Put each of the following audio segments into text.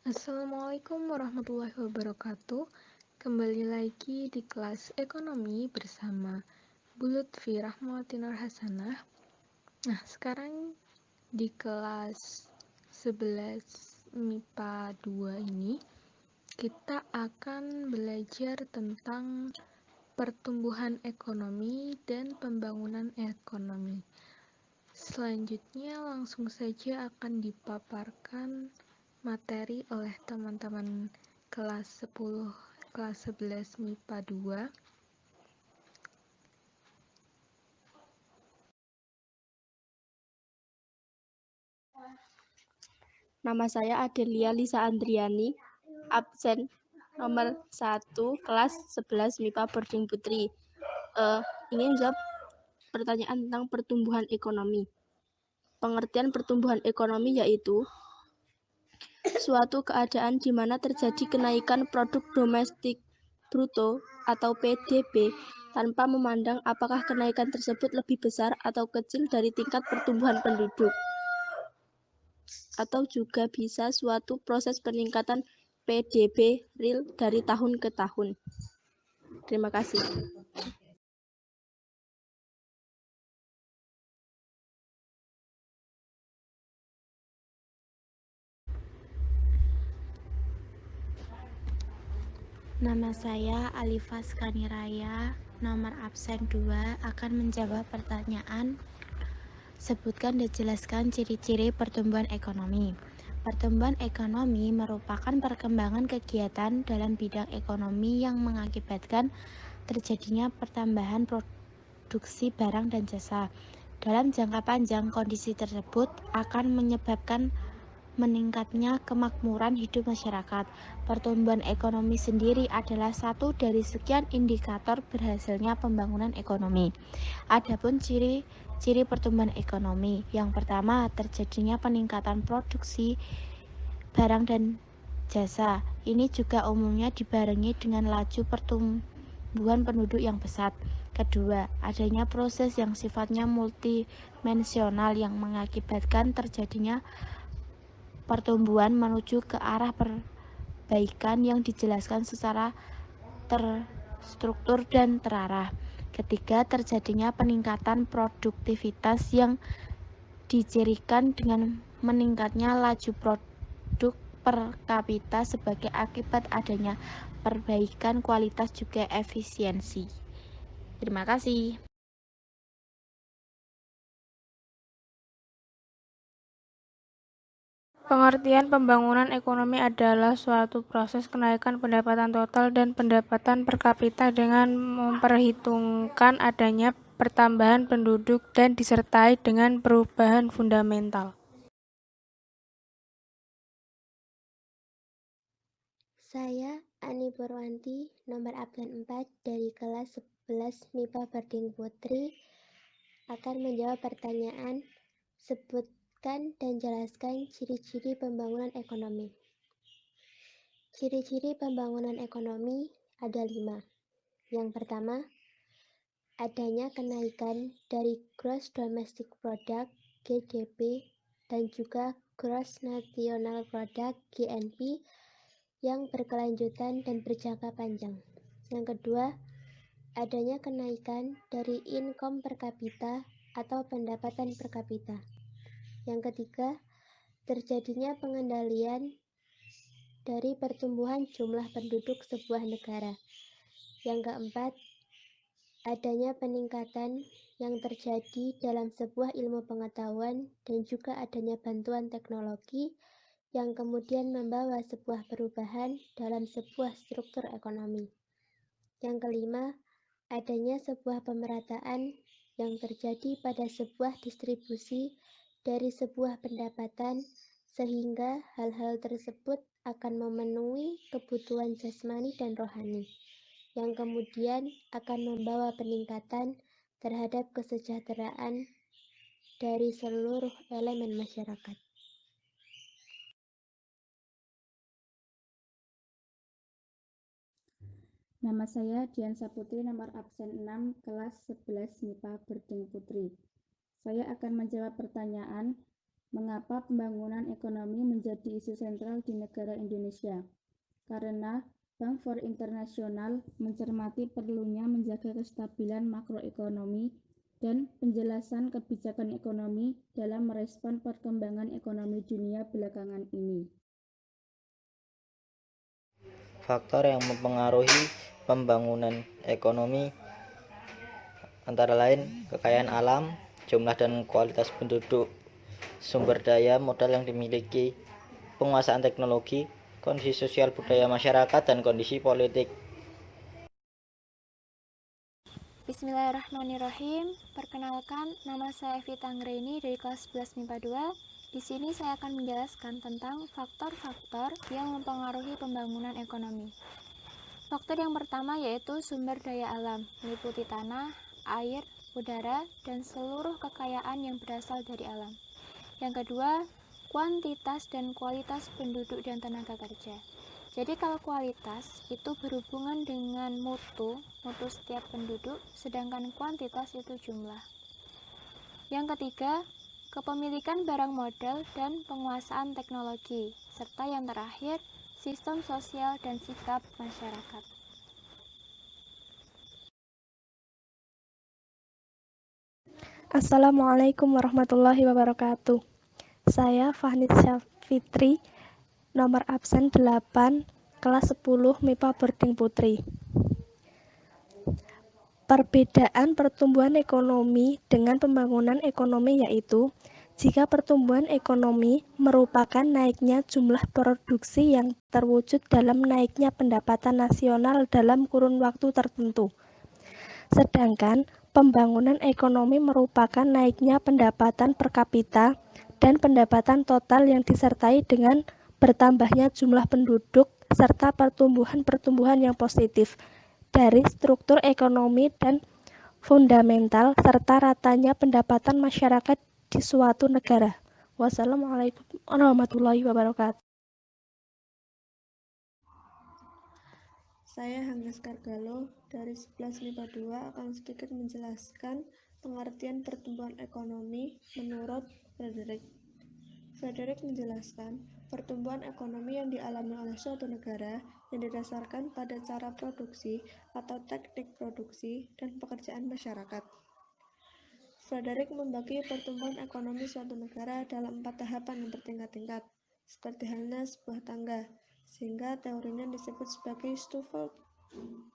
Assalamualaikum warahmatullahi wabarakatuh. Kembali lagi di kelas ekonomi bersama Bu Lutfi Rahmawati Nur Hasanah. Nah, sekarang di kelas 11 MIPA 2 ini kita akan belajar tentang pertumbuhan ekonomi dan pembangunan ekonomi. Selanjutnya langsung saja akan dipaparkan materi oleh teman-teman kelas 10, kelas 11 MIPA 2. Nama saya Adelia Lisa Andriani, absen nomor 1, kelas 11 MIPA Boarding Putri. Ingin jawab pertanyaan tentang pertumbuhan ekonomi. Pengertian pertumbuhan ekonomi yaitu suatu keadaan di mana terjadi kenaikan produk domestik bruto atau PDB tanpa memandang apakah kenaikan tersebut lebih besar atau kecil dari tingkat pertumbuhan penduduk. Atau juga bisa suatu proses peningkatan PDB real dari tahun ke tahun. Terima kasih. Nama saya Alifa Skaniraya, nomor absen 2, akan menjawab pertanyaan. Sebutkan dan jelaskan ciri-ciri pertumbuhan ekonomi. Pertumbuhan ekonomi merupakan perkembangan kegiatan dalam bidang ekonomi yang mengakibatkan terjadinya pertambahan produksi barang dan jasa. Dalam jangka panjang, kondisi tersebut akan menyebabkan meningkatnya kemakmuran hidup masyarakat. Pertumbuhan ekonomi sendiri adalah satu dari sekian indikator berhasilnya pembangunan ekonomi. Adapun ciri-ciri pertumbuhan ekonomi, yang pertama, terjadinya peningkatan produksi barang dan jasa. Ini juga umumnya dibarengi dengan laju pertumbuhan penduduk yang pesat. Kedua, adanya proses yang sifatnya multidimensional yang mengakibatkan terjadinya pertumbuhan menuju ke arah perbaikan yang dijelaskan secara terstruktur dan terarah. Ketiga, terjadinya peningkatan produktivitas yang dicirikan dengan meningkatnya laju produk per kapita sebagai akibat adanya perbaikan kualitas juga efisiensi. Terima kasih. Pengertian pembangunan ekonomi adalah suatu proses kenaikan pendapatan total dan pendapatan per kapita dengan memperhitungkan adanya pertambahan penduduk dan disertai dengan perubahan fundamental. Saya Ani Purwanti, nomor absen 4 dari kelas 11 MIPA Boarding Putri, akan menjawab pertanyaan. Sebutkan dan jelaskan ciri-ciri pembangunan ekonomi. Ciri-ciri pembangunan ekonomi ada 5. Yang pertama, adanya kenaikan dari Gross Domestic Product (GDP) dan juga Gross National Product (GNP) yang berkelanjutan dan berjangka panjang. Yang kedua, adanya kenaikan dari income per kapita atau pendapatan per kapita. Yang ketiga, terjadinya pengendalian dari pertumbuhan jumlah penduduk sebuah negara. Yang keempat, adanya peningkatan yang terjadi dalam sebuah ilmu pengetahuan dan juga adanya bantuan teknologi yang kemudian membawa sebuah perubahan dalam sebuah struktur ekonomi. Yang kelima, adanya sebuah pemerataan yang terjadi pada sebuah distribusi dari sebuah pendapatan sehingga hal-hal tersebut akan memenuhi kebutuhan jasmani dan rohani, yang kemudian akan membawa peningkatan terhadap kesejahteraan dari seluruh elemen masyarakat. Nama saya Dian Saputri, nomor absen 6, kelas 11 MIPA Boarding Putri. Saya akan menjawab pertanyaan, Mengapa pembangunan ekonomi menjadi isu sentral di negara Indonesia? Karena Bank for International mencermati perlunya menjaga kestabilan makroekonomi dan penjelasan kebijakan ekonomi dalam merespon perkembangan ekonomi dunia belakangan ini. Faktor yang mempengaruhi pembangunan ekonomi antara lain kekayaan alam, jumlah dan kualitas penduduk, sumber daya modal yang dimiliki, penguasaan teknologi, kondisi sosial budaya masyarakat, dan kondisi politik. Bismillahirrahmanirrahim. Perkenalkan, nama saya Vita Anggreni dari kelas 11 MIPA 2. Di sini saya akan menjelaskan tentang faktor-faktor yang mempengaruhi pembangunan ekonomi. Faktor yang pertama yaitu sumber daya alam, meliputi tanah, air, udara, dan seluruh kekayaan yang berasal dari alam. Yang kedua, kuantitas dan kualitas penduduk dan tenaga kerja. Jadi kalau kualitas itu berhubungan dengan mutu setiap penduduk, sedangkan kuantitas itu jumlah. Yang ketiga, kepemilikan barang modal dan penguasaan teknologi, serta yang terakhir, sistem sosial dan sikap masyarakat. Assalamualaikum warahmatullahi wabarakatuh. Saya Fahnisya Fitri, nomor absen 8, kelas 10 MIPA Boarding Putri. Perbedaan pertumbuhan ekonomi dengan pembangunan ekonomi yaitu, jika pertumbuhan ekonomi merupakan naiknya jumlah produksi yang terwujud dalam naiknya pendapatan nasional dalam kurun waktu tertentu. Sedangkan pembangunan ekonomi merupakan naiknya pendapatan per kapita dan pendapatan total yang disertai dengan bertambahnya jumlah penduduk serta pertumbuhan yang positif dari struktur ekonomi dan fundamental serta ratanya pendapatan masyarakat di suatu negara. Wassalamualaikum warahmatullahi wabarakatuh. Saya Hanggas Kargalo dari 11 MIPA 2 akan sedikit menjelaskan pengertian pertumbuhan ekonomi menurut Frederick. Frederick menjelaskan pertumbuhan ekonomi yang dialami oleh suatu negara yang didasarkan pada cara produksi atau teknik produksi dan pekerjaan masyarakat. Frederick membagi pertumbuhan ekonomi suatu negara dalam 4 tahapan yang bertingkat-tingkat, seperti halnya sebuah tangga, sehingga teorinya disebut sebagai Stoffel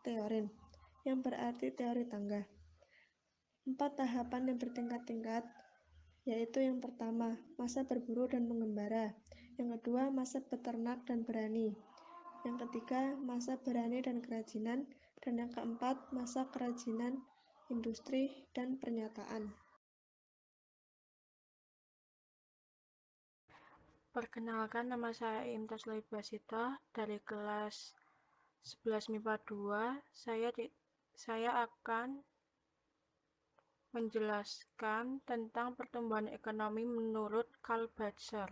Theorem, yang berarti teori tangga. 4 tahapan yang bertingkat-tingkat yaitu yang pertama, masa berburu dan mengembara, yang kedua, masa beternak dan berani, yang ketiga, masa berani dan kerajinan, dan yang keempat, masa kerajinan, industri, dan pernyataan. Perkenalkan, nama saya Imtas Laibasita dari kelas 11 MIPA 2. Saya akan menjelaskan tentang pertumbuhan ekonomi menurut Karl Bacher.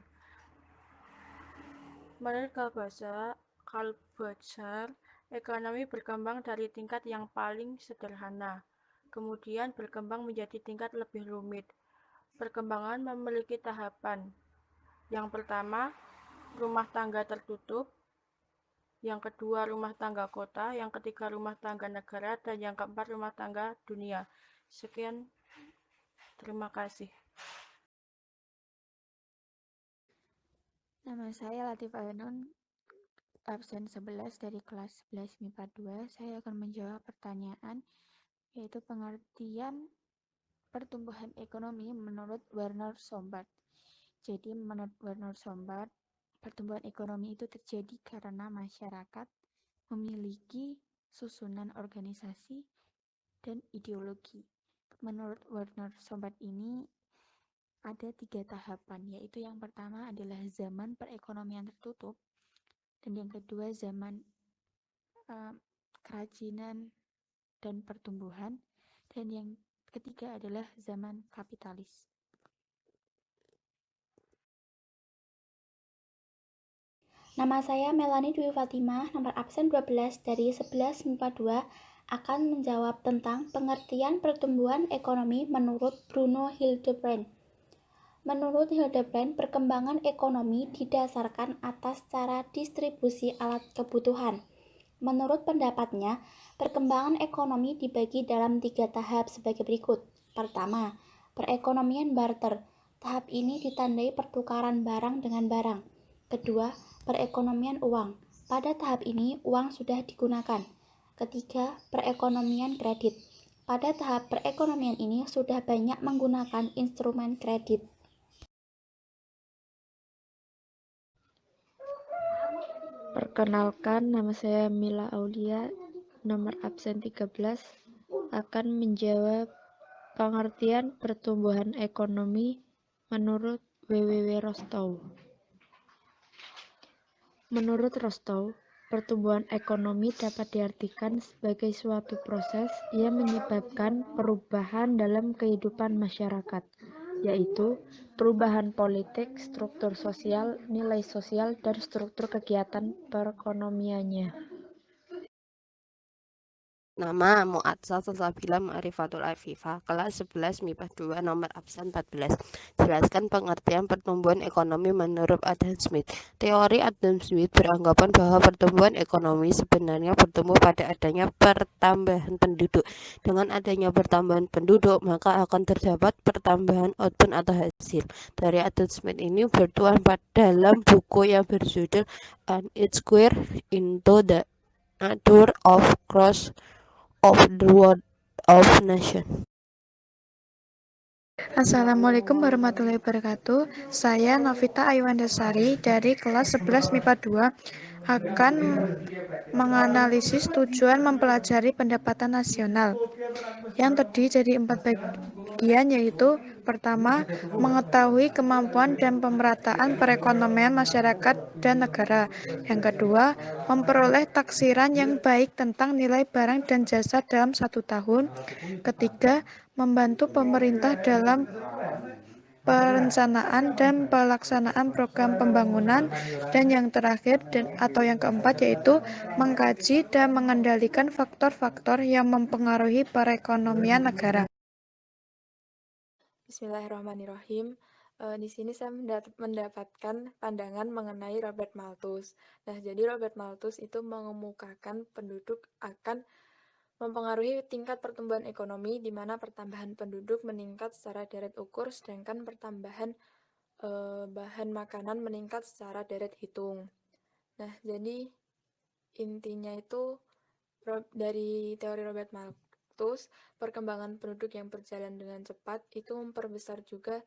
Menurut Karl Bacher, ekonomi berkembang dari tingkat yang paling sederhana, kemudian berkembang menjadi tingkat lebih rumit. Perkembangan memiliki tahapan. Yang pertama, rumah tangga tertutup. Yang kedua, rumah tangga kota. Yang ketiga, rumah tangga negara. Dan yang keempat, rumah tangga dunia. Sekian, terima kasih. Nama saya Latifah Ainun, absen 11 dari kelas 11 MIPA 2. Saya akan menjawab pertanyaan, yaitu pengertian pertumbuhan ekonomi menurut Werner Sombart. Jadi menurut Werner Sombart, pertumbuhan ekonomi itu terjadi karena masyarakat memiliki susunan organisasi dan ideologi. Menurut Werner Sombart ini ada 3 tahapan, yaitu yang pertama adalah zaman perekonomian tertutup, dan yang kedua zaman kerajinan dan pertumbuhan, dan yang ketiga adalah zaman kapitalis. Nama saya Melanie Dwi Fatimah, nomor absen 12 dari 11 MIPA 2, akan menjawab tentang pengertian pertumbuhan ekonomi menurut Bruno Hildebrand. Menurut Hildebrand, perkembangan ekonomi didasarkan atas cara distribusi alat kebutuhan. Menurut pendapatnya, perkembangan ekonomi dibagi dalam 3 tahap sebagai berikut. Pertama, perekonomian barter. Tahap ini ditandai pertukaran barang dengan barang. Kedua, perekonomian uang. Pada tahap ini, uang sudah digunakan. Ketiga, perekonomian kredit. Pada tahap perekonomian ini sudah banyak menggunakan instrumen kredit. Perkenalkan, nama saya Mila Aulia, nomor absen 13, akan menjawab pengertian pertumbuhan ekonomi menurut W.W. Rostow. Menurut Rostow, pertumbuhan ekonomi dapat diartikan sebagai suatu proses yang menyebabkan perubahan dalam kehidupan masyarakat, yaitu perubahan politik, struktur sosial, nilai sosial, dan struktur kegiatan perekonomiannya. Nama Mu'atsal Salsabila Ma'rifatul Afifah, kelas 11 MIPA 2, nomor absen 14. Jelaskan pengertian pertumbuhan ekonomi menurut Adam Smith. Teori Adam Smith beranggapan bahwa pertumbuhan ekonomi sebenarnya bertumbuh pada adanya pertambahan penduduk. Dengan adanya pertambahan penduduk, maka akan terdapat pertambahan output atau hasil. Teori Adam Smith ini bertuan dalam buku yang berjudul An Inquiry into the Nature of Growth of the World of Nation. Assalamualaikum warahmatullahi wabarakatuh. Saya Novita Aiwandasari dari kelas 11 MIPA 2 akan menganalisis tujuan mempelajari pendapatan nasional yang terdiri dari 4 bagian, yaitu pertama, mengetahui kemampuan dan pemerataan perekonomian masyarakat dan negara. Yang kedua, memperoleh taksiran yang baik tentang nilai barang dan jasa dalam 1 tahun. Ketiga, membantu pemerintah dalam perencanaan dan pelaksanaan program pembangunan. Dan yang terakhir atau yang keempat, yaitu mengkaji dan mengendalikan faktor-faktor yang mempengaruhi perekonomian negara. Bismillahirrahmanirrahim. Di sini saya mendapatkan pandangan mengenai Robert Malthus. Nah, jadi Robert Malthus itu mengemukakan penduduk akan mempengaruhi tingkat pertumbuhan ekonomi, di mana pertambahan penduduk meningkat secara deret ukur, sedangkan pertambahan bahan makanan meningkat secara deret hitung. Nah, jadi intinya itu dari teori Robert Malthus, perkembangan penduduk yang berjalan dengan cepat itu memperbesar juga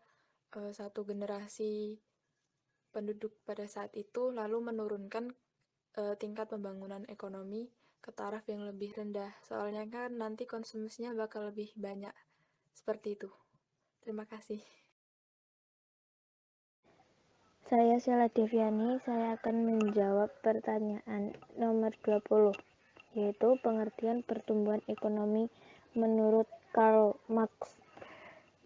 satu generasi penduduk pada saat itu, lalu menurunkan tingkat pembangunan ekonomi ke taraf yang lebih rendah, soalnya kan nanti konsumsinya bakal lebih banyak. Seperti itu. Terima kasih. Saya Sheila Deviani, saya akan menjawab pertanyaan nomor 20, yaitu pengertian pertumbuhan ekonomi menurut Karl Marx,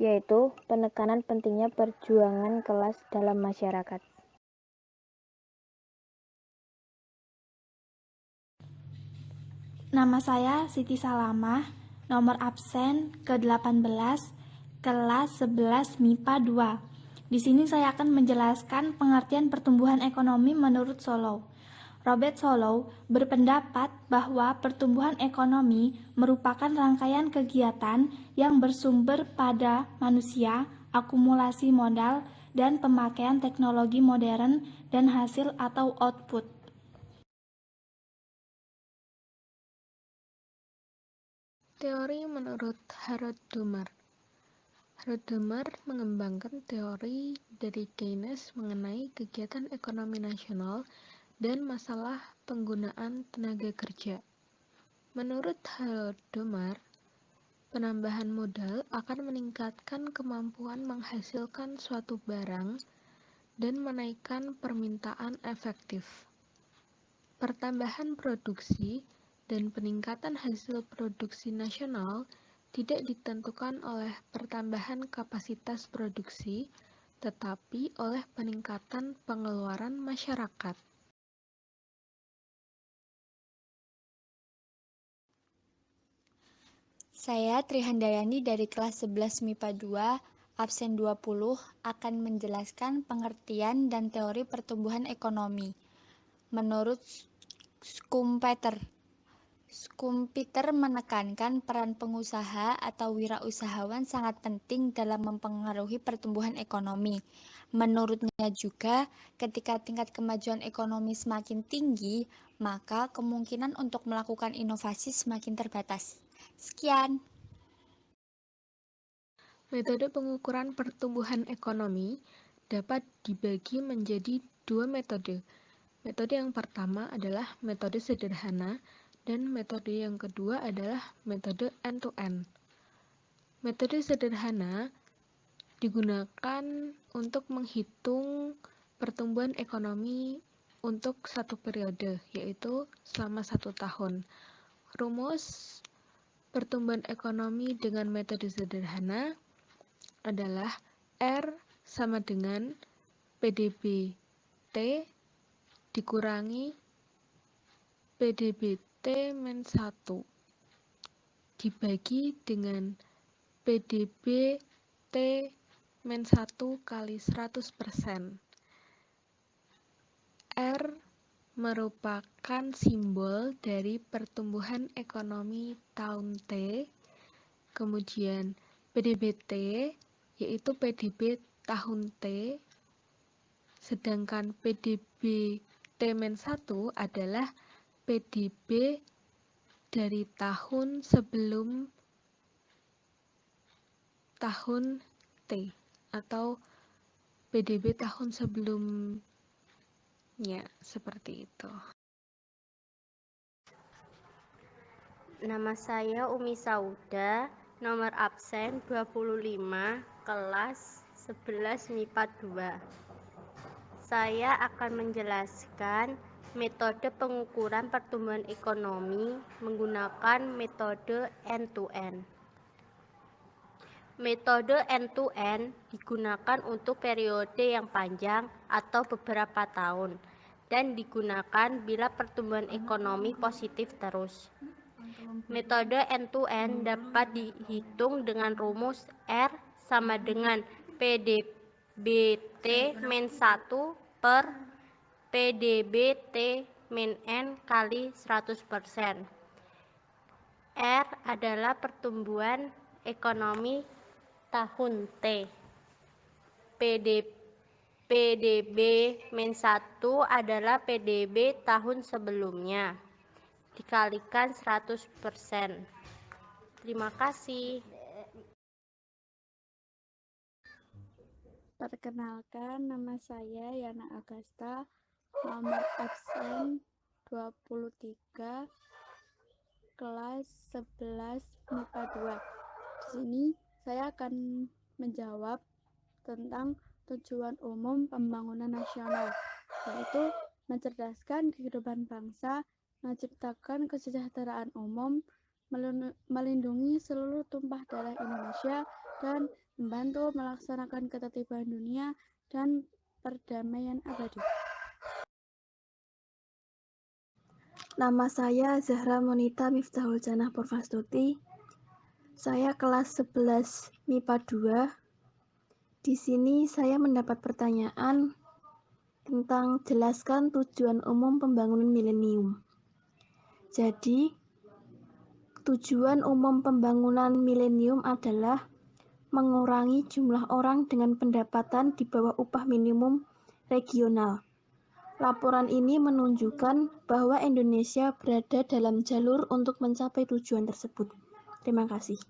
yaitu penekanan pentingnya perjuangan kelas dalam masyarakat. Nama saya Siti Salamah, nomor absen ke-18, kelas 11 MIPA 2. Di sini saya akan menjelaskan pengertian pertumbuhan ekonomi menurut Solow. Robert Solow berpendapat bahwa pertumbuhan ekonomi merupakan rangkaian kegiatan yang bersumber pada manusia, akumulasi modal, dan pemakaian teknologi modern dan hasil atau output. Teori menurut Harold Dummer. Harold Dummer mengembangkan teori dari Keynes mengenai kegiatan ekonomi nasional dan masalah penggunaan tenaga kerja. Menurut Harold Dummer, penambahan modal akan meningkatkan kemampuan menghasilkan suatu barang dan menaikkan permintaan efektif. Pertambahan produksi dan peningkatan hasil produksi nasional tidak ditentukan oleh pertambahan kapasitas produksi, tetapi oleh peningkatan pengeluaran masyarakat. Saya Trihandayani dari kelas 11 MIPA 2 absen 20 akan menjelaskan pengertian dan teori pertumbuhan ekonomi. Menurut Schumpeter menekankan peran pengusaha atau wirausahawan sangat penting dalam mempengaruhi pertumbuhan ekonomi. Menurutnya juga, ketika tingkat kemajuan ekonomi semakin tinggi, maka kemungkinan untuk melakukan inovasi semakin terbatas. Sekian. Metode pengukuran pertumbuhan ekonomi dapat dibagi menjadi dua metode. Metode yang pertama adalah metode sederhana, dan metode yang kedua adalah metode end-to-end. Metode sederhana digunakan untuk menghitung pertumbuhan ekonomi untuk satu periode, yaitu selama 1 tahun. Rumus pertumbuhan ekonomi dengan metode sederhana adalah R sama dengan PDB T dikurangi PDB T-1 dibagi dengan PDB T-1 kali 100%. R merupakan simbol dari pertumbuhan ekonomi tahun T, kemudian PDB T yaitu PDB tahun T, sedangkan PDB T-1 adalah PDB dari tahun sebelum tahun T atau PDB tahun sebelumnya, seperti itu. Nama saya Umi Sauda, nomor absen 25, kelas 11 MIPA 2. Saya akan menjelaskan metode pengukuran pertumbuhan ekonomi menggunakan metode end-to-end. Metode end-to-end digunakan untuk periode yang panjang atau beberapa tahun dan digunakan bila pertumbuhan ekonomi positif terus. Metode end-to-end dapat dihitung dengan rumus R sama dengan PDB T-1 per PDB T-N kali 100%. R adalah pertumbuhan ekonomi tahun T. PDB-1 adalah PDB tahun sebelumnya dikalikan 100%. Terima kasih. Perkenalkan, nama saya Yana Agasta, nomor absen 23, kelas 11 MIPA 2. Di sini saya akan menjawab tentang tujuan umum pembangunan nasional, yaitu mencerdaskan kehidupan bangsa, menciptakan kesejahteraan umum, melindungi seluruh tumpah darah Indonesia, dan membantu melaksanakan ketertiban dunia dan perdamaian abadi. Nama saya Zahra Monita Miftahul Janah Purvastuti. Saya kelas 11 MIPA 2. Di sini saya mendapat pertanyaan tentang jelaskan tujuan umum pembangunan milenium. Jadi, tujuan umum pembangunan milenium adalah mengurangi jumlah orang dengan pendapatan di bawah upah minimum regional. Laporan ini menunjukkan bahwa Indonesia berada dalam jalur untuk mencapai tujuan tersebut. Terima kasih.